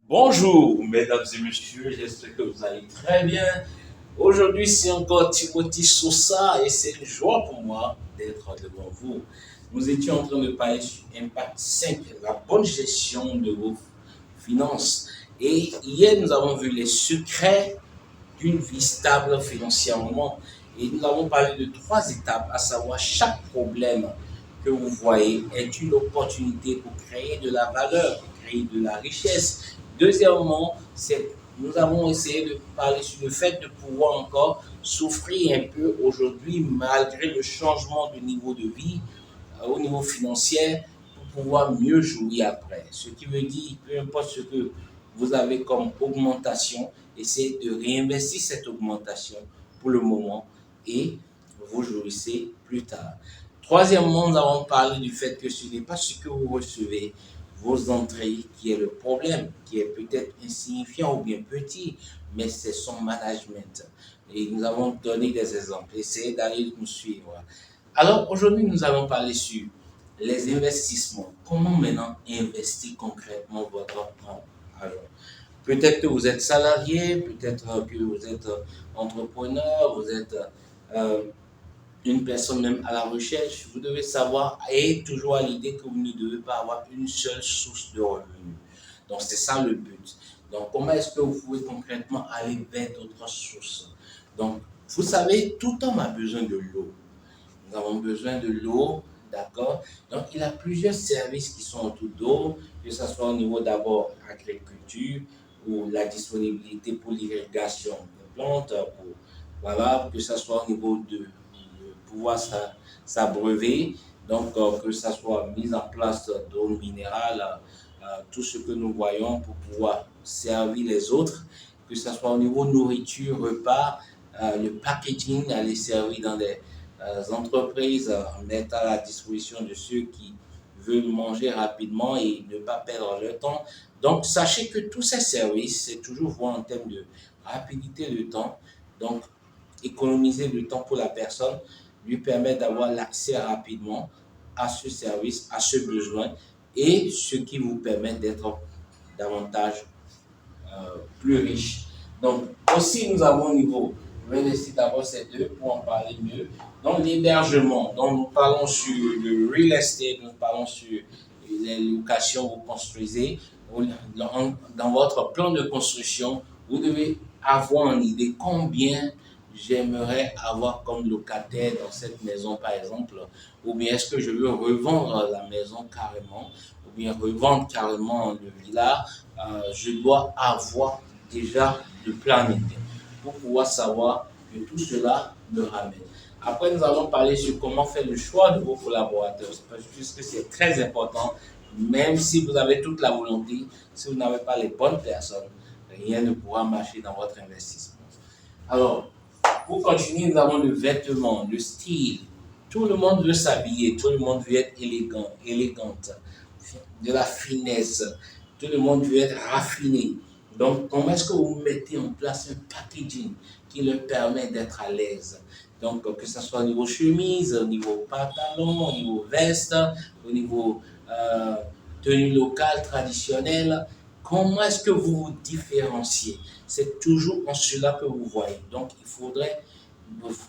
Bonjour, mesdames et messieurs, j'espère que vous allez très bien. Aujourd'hui, c'est encore Timothy Sosa et c'est une joie pour moi d'être devant vous. Nous étions en train de parler sur Impact 5, la bonne gestion de vos finances. Et hier, nous avons vu les secrets d'une vie stable financièrement. Et nous avons parlé de 3 étapes, à savoir chaque problème que vous voyez est une opportunité pour créer de la valeur, pour créer de la richesse. Deuxièmement, nous avons essayé de parler sur le fait de pouvoir encore souffrir un peu aujourd'hui malgré le changement de niveau de vie au niveau financier pour pouvoir mieux jouir après. Ce qui veut dire, peu importe ce que vous avez comme augmentation, essayez de réinvestir cette augmentation pour le moment et vous jouissez plus tard. Troisièmement, nous avons parlé du fait que ce n'est pas ce que vous recevez, vos entrées, qui est le problème, qui est peut-être insignifiant ou bien petit, mais c'est son management. Et nous avons donné des exemples. Essayez d'aller nous suivre. Alors aujourd'hui, nous allons parler sur les investissements. Comment maintenant investir concrètement votre argent? Peut-être que vous êtes salarié, peut-être que vous êtes entrepreneur, vous êtes euh, une personne même à la recherche. Vous devez savoir et toujours à l'idée que vous ne devez pas avoir une seule source de revenus. Donc c'est ça le but. Donc comment est-ce que vous pouvez concrètement aller vers d'autres sources? Donc vous savez, tout homme a besoin de l'eau. Nous avons besoin de l'eau, d'accord? Donc, il y a plusieurs services qui sont autour d'eau, que ce soit au niveau d'abord agriculture ou la disponibilité pour l'irrigation des plantes, voilà, que ce soit au niveau de pouvoir s'abreuver, donc que ce soit mise en place d'eau minérale, tout ce que nous voyons pour pouvoir servir les autres, que ce soit au niveau nourriture, repas, le packaging, aller servir dans des entreprises mettent à la disposition de ceux qui veulent manger rapidement et ne pas perdre leur temps. Donc, sachez que tous ces services, c'est toujours voir en termes de rapidité de temps. Donc, économiser le temps pour la personne, lui permettre d'avoir l'accès rapidement à ce service, à ce besoin et ce qui vous permet d'être davantage plus riche. Donc, aussi, nous avons au niveau, je vais laisser d'abord ces deux pour en parler mieux. Donc, l'hébergement, donc nous parlons sur le real estate, nous parlons sur les locations que vous construisez. Dans votre plan de construction, vous devez avoir en idée combien j'aimerais avoir comme locataire dans cette maison, par exemple, ou bien est-ce que je veux revendre la maison carrément, ou bien revendre carrément le villa. Je dois avoir déjà le planning pour pouvoir savoir que tout cela me ramène. Après, nous allons parler sur comment faire le choix de vos collaborateurs, puisque c'est très important. Même si vous avez toute la volonté, si vous n'avez pas les bonnes personnes, rien ne pourra marcher dans votre investissement. Alors, pour continuer, nous avons le vêtement, le style. Tout le monde veut s'habiller, tout le monde veut être élégant, élégante, de la finesse, tout le monde veut être raffiné. Donc, comment est-ce que vous mettez en place un packaging qui leur permet d'être à l'aise? Donc, que ce soit au niveau chemise, au niveau pantalon, au niveau veste, au niveau tenue locale, traditionnelle, comment est-ce que vous vous différenciez? C'est toujours en cela que vous voyez. Donc, il faudrait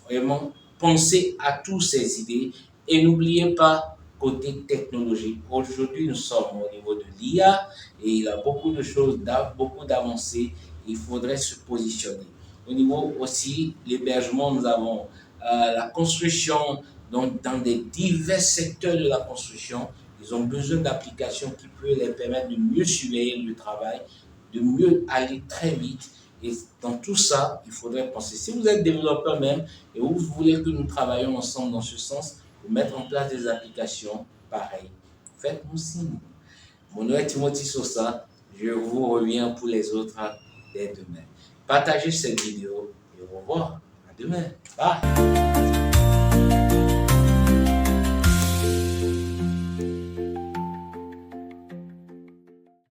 vraiment penser à toutes ces idées et n'oubliez pas côté technologie. Aujourd'hui, nous sommes au niveau de l'IA et il y a beaucoup de choses, beaucoup d'avancées. Il faudrait se positionner. Au niveau aussi l'hébergement, nous avons la construction, donc dans des divers secteurs de la construction, ils ont besoin d'applications qui peuvent les permettre de mieux surveiller le travail, de mieux aller très vite. Et dans tout ça, il faudrait penser. Si vous êtes développeur même et vous voulez que nous travaillions ensemble dans ce sens, pour mettre en place des applications pareilles, faites-nous signe. Mon nom est Timothy Sosa. Je vous reviens pour les autres dès demain. Partagez cette vidéo et au revoir. À demain. Bye.